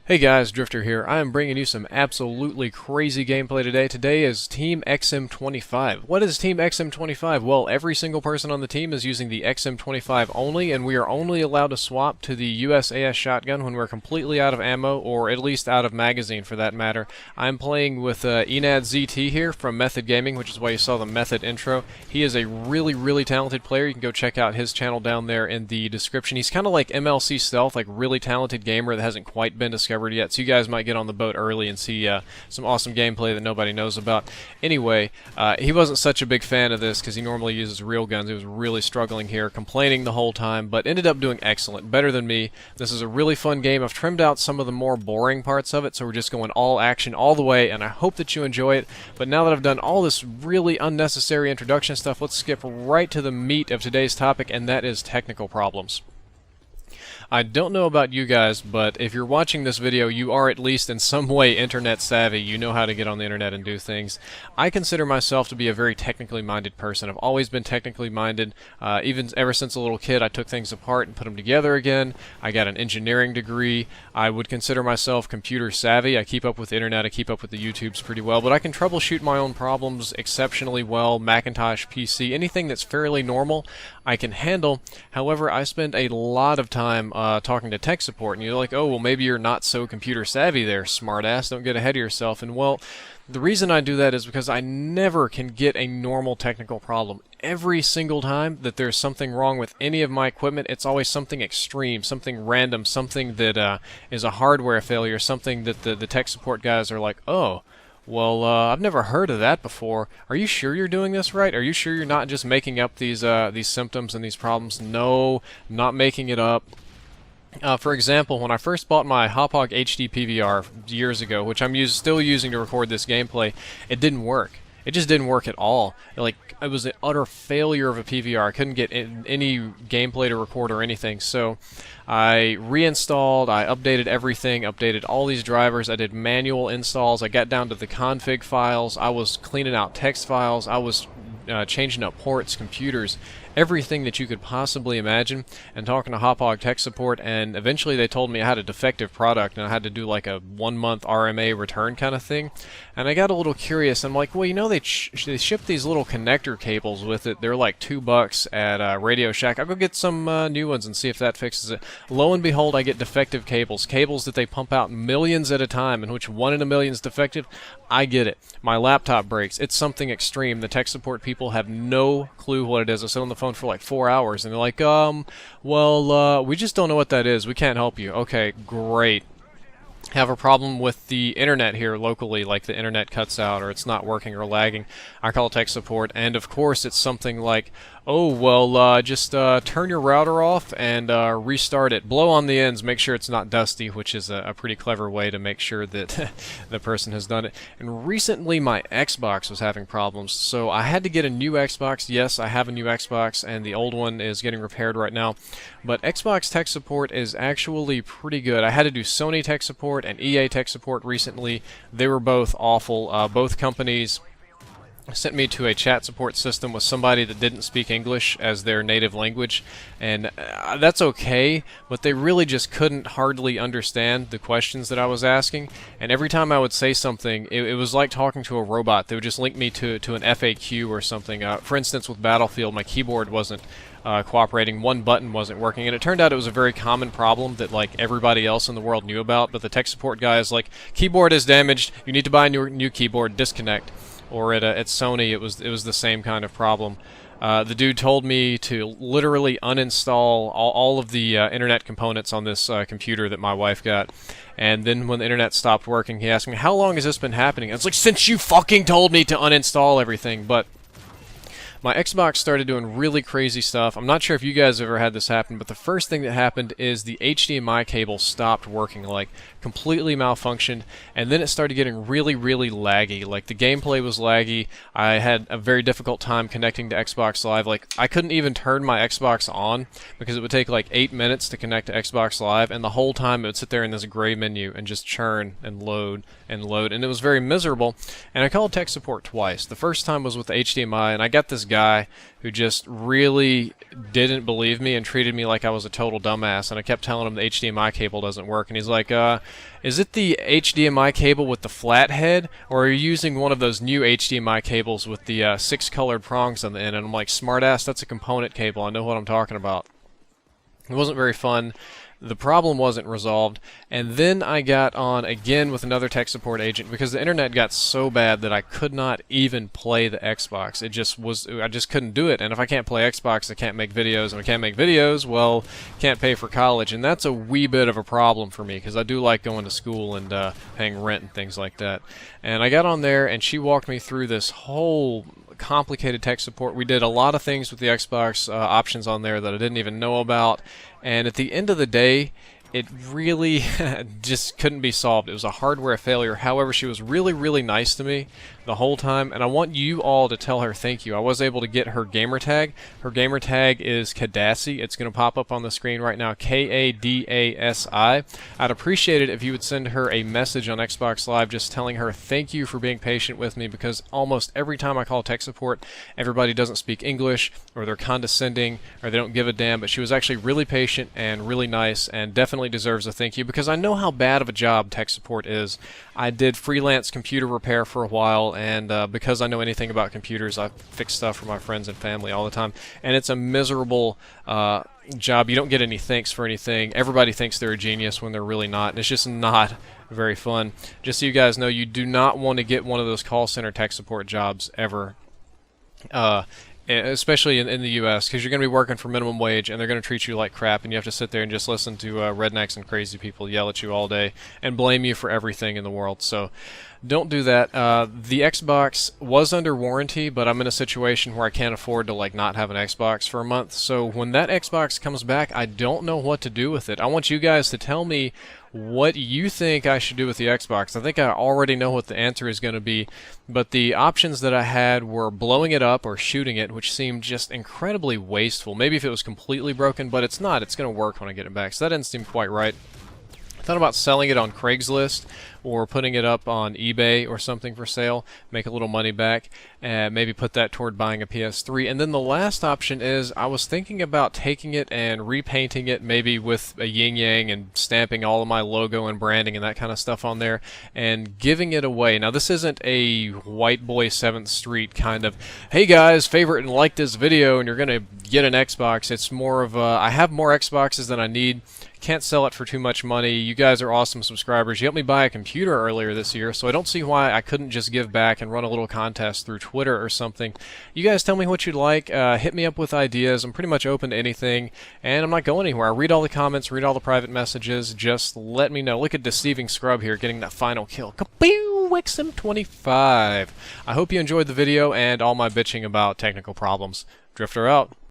Hey guys, Drifter here. I am bringing you some absolutely crazy gameplay today. Today is Team XM25. What is Team XM25? Well, every single person on the team is using the XM25 only, and we are only allowed to swap to the USAS shotgun when we're completely out of ammo, or at least out of magazine for that matter. I'm playing with Enad ZT here from Method Gaming, which is why you saw the Method intro. He is a really talented player. You can go check out his channel down there in the description. He's kind of like MLC Stealth, like really talented gamer that hasn't quite been discovered yet, so you guys might get on the boat early and see some awesome gameplay that nobody knows about. Anyway, he wasn't such a big fan of this because he normally uses real guns. He was really struggling here, complaining the whole time, but ended up doing excellent, better than me. This is a really fun game. I've trimmed out some of the more boring parts of it, so we're just going all action all the way, and I hope that you enjoy it. But now that I've done all this really unnecessary introduction stuff, let's skip right to the meat of today's topic, and that is technical problems. I don't know about you guys, but if you're watching this video, you are at least in some way internet savvy. You know how to get on the internet and do things. I consider myself to be a very technically minded person. I've always been technically minded. Even ever since a little kid, I took things apart and put them together again. I got an engineering degree. I would consider myself computer savvy. I keep up with the internet. I keep up with the YouTubes pretty well, but I can troubleshoot my own problems exceptionally well. Macintosh, PC, anything that's fairly normal, I can handle. However, I spend a lot of time talking to tech support, and you're like, oh, well, maybe you're not so computer savvy there, smartass. Don't get ahead of yourself. And well, the reason I do that is because I never can get a normal technical problem. Every single time that there's something wrong with any of my equipment, it's always something extreme, something random, something that is a hardware failure, something that the tech support guys are like, oh, well, I've never heard of that before. Are you sure you're doing this right? Are you sure you're not just making up these symptoms and these problems? No, not making it up. For example, when I first bought my Hauppauge HD PVR years ago, which I'm still using to record this gameplay, it didn't work. It just didn't work at all. Like, it was an utter failure of a PVR. I couldn't get any gameplay to record or anything. So I reinstalled, I updated everything, updated all these drivers, I did manual installs, I got down to the config files, I was cleaning out text files, I was changing up ports, computers, everything that you could possibly imagine, and talking to Hauppauge tech support, and eventually they told me I had a defective product and I had to do like a 1-month RMA return kind of thing. And I got a little curious. I'm like, well, you know, they ship these little connector cables with it. They're like $2 at Radio Shack. I'll go get some new ones and see if that fixes it. Lo and behold, I get defective cables that they pump out millions at a time, in which 1 in a million is defective. I get it. My laptop breaks. It's something extreme. The tech support people have no clue what it is. I sit on the phone for like 4 hours, and they're like, we just don't know what that is. We can't help you. Okay, great. Have a problem with the internet here locally, like the internet cuts out or it's not working or lagging. I call tech support, and of course it's something like, oh, well, just turn your router off and restart it. Blow on the ends, make sure it's not dusty, which is a pretty clever way to make sure that the person has done it. And recently my Xbox was having problems, so I had to get a new Xbox. Yes, I have a new Xbox, and the old one is getting repaired right now. But Xbox tech support is actually pretty good. I had to do Sony tech support and EA tech support recently. They were both awful. Both companies sent me to a chat support system with somebody that didn't speak English as their native language, and that's okay, but they really just couldn't hardly understand the questions that I was asking, and every time I would say something, it was like talking to a robot. They would just link me to an FAQ or something. For instance, with Battlefield, my keyboard wasn't cooperating, one button wasn't working, and it turned out it was a very common problem that like everybody else in the world knew about, but the tech support guy is like, keyboard is damaged, you need to buy a new keyboard, disconnect. Or at Sony, it was the same kind of problem. The dude told me to literally uninstall all of the internet components on this computer that my wife got. And then when the internet stopped working, he asked me, how long has this been happening? And it's like, since you fucking told me to uninstall everything. But my Xbox started doing really crazy stuff. I'm not sure if you guys ever had this happen, but the first thing that happened is the HDMI cable stopped working, like completely malfunctioned, and then it started getting really laggy. Like the gameplay was laggy. I had a very difficult time connecting to Xbox Live. Like I couldn't even turn my Xbox on because it would take like 8 minutes to connect to Xbox Live, and the whole time it would sit there in this gray menu and just churn and load, and it was very miserable. And I called tech support twice. The first time was with the HDMI, and I got this this guy who just really didn't believe me and treated me like I was a total dumbass. And I kept telling him the HDMI cable doesn't work. And he's like, is it the HDMI cable with the flat head, or are you using one of those new HDMI cables with the 6 colored prongs on the end? And I'm like, smartass, that's a component cable. I know what I'm talking about. It wasn't very fun. The problem wasn't resolved, and then I got on again with another tech support agent because the internet got so bad that I could not even play the Xbox. I just couldn't do it, and if I can't play Xbox, I can't make videos, and I can't make videos, well, can't pay for college, and that's a wee bit of a problem for me because I do like going to school and paying rent and things like that. And I got on there, and she walked me through this whole complicated tech support. We did a lot of things with the Xbox options on there that I didn't even know about, and at the end of the day, it really just couldn't be solved. It was a hardware failure. However, she was really, really nice to me the whole time, and I want you all to tell her thank you. I was able to get her gamer tag. Her gamer tag is Kadasi. It's going to pop up on the screen right now, Kadasi. I'd appreciate it if you would send her a message on Xbox Live just telling her thank you for being patient with me, because almost every time I call tech support, everybody doesn't speak English, or they're condescending, or they don't give a damn, but she was actually really patient and really nice, and definitely deserves a thank you, because I know how bad of a job tech support is. I did freelance computer repair for a while, and because I know anything about computers, I fix stuff for my friends and family all the time, and it's a miserable job. You don't get any thanks for anything. Everybody thinks they're a genius when they're really not, and it's just not very fun. Just so you guys know, you do not want to get one of those call center tech support jobs ever. Especially in the U.S., because you're going to be working for minimum wage, and they're going to treat you like crap, and you have to sit there and just listen to rednecks and crazy people yell at you all day and blame you for everything in the world. So don't do that. The Xbox was under warranty, but I'm in a situation where I can't afford to not have an Xbox for a month. So when that Xbox comes back, I don't know what to do with it. I want you guys to tell me what you think I should do with the Xbox. I think I already know what the answer is going to be, but the options that I had were blowing it up or shooting it, which seemed just incredibly wasteful. Maybe if it was completely broken, but it's not. It's going to work when I get it back, so that didn't seem quite right. I thought about selling it on Craigslist or putting it up on eBay or something for sale, make a little money back, and maybe put that toward buying a PS3. And then the last option is I was thinking about taking it and repainting it, maybe with a yin-yang and stamping all of my logo and branding and that kind of stuff on there and giving it away. Now, this isn't a white boy 7th Street kind of, hey guys, favorite and like this video and you're going to get an Xbox. It's more of a, I have more Xboxes than I need. Can't sell it for too much money. You guys are awesome subscribers. You helped me buy a computer earlier this year, so I don't see why I couldn't just give back and run a little contest through Twitter or something. You guys tell me what you'd like. Hit me up with ideas. I'm pretty much open to anything, and I'm not going anywhere. I read all the comments, read all the private messages. Just let me know. Look at Deceiving Scrub here getting that final kill. Kapew! XM25. I hope you enjoyed the video and all my bitching about technical problems. Drifter out.